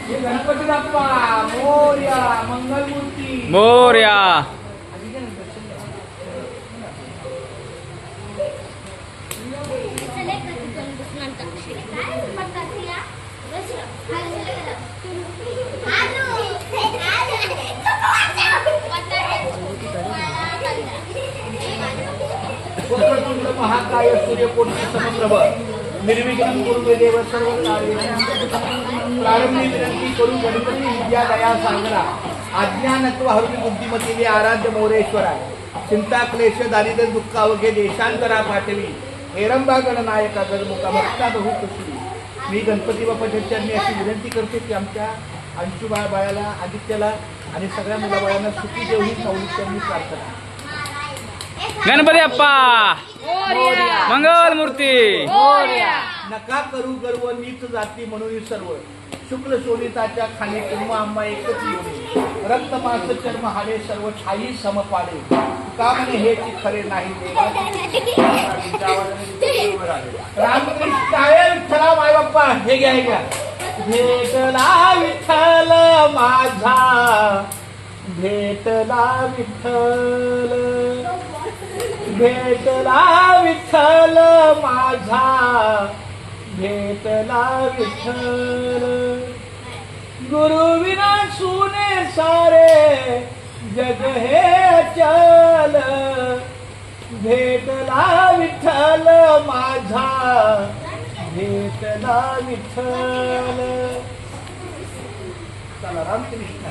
गणपती बाप्पा मोरया, मंगलमूर्ती मोरया. वक्रतुंड महाकाय सूर्यकोटी समप्रभ निर्विघ्नं कुरु मे देव सर्व कार्येषु प्रारंभी विनंती करू गणपती विद्या दया सागरा अज्ञानत्व हरुणी बुद्धिमतीने आराध्य मोरेश्वरा चिंता क्लेश दारिद्र्य दुःख अवघे देशांतरा पाठवी हेरंबा गणनायका गजमुखा भक्ता बहु कुशली. मी गणपती बाप्पाच्या चरणी अशी विनंती करते की आमच्या अंशुबाळ बाळाला आदित्यला आणि सगळ्या मुलाबाळांना सुखी देव ही सावलीची प्रार्थना. गणपती बाप्पा मंगल मूर्ती. नका करू गर्व नीच जाती म्हणून सर्व शुक्ल शोभिताच्या खाली कुंभ आंबा एकच येणे रक्त मांस चर्म हाडे सर्व ठाई समपाडे का म्हणे हे की खरे नाही. रामकृष्ण विठ्ठला माय बाप्पा हे घ्या हे घ्या. भेटला विठ्ठल माझा भेटला विठ्ठल भेटला विठ्ठल माझा भेटला विठ्ठल. गुरु विना सुने सारे जग हे चल भेटला विठ्ठल माझा भेटला विठ्ठल. चला रामकृष्ण.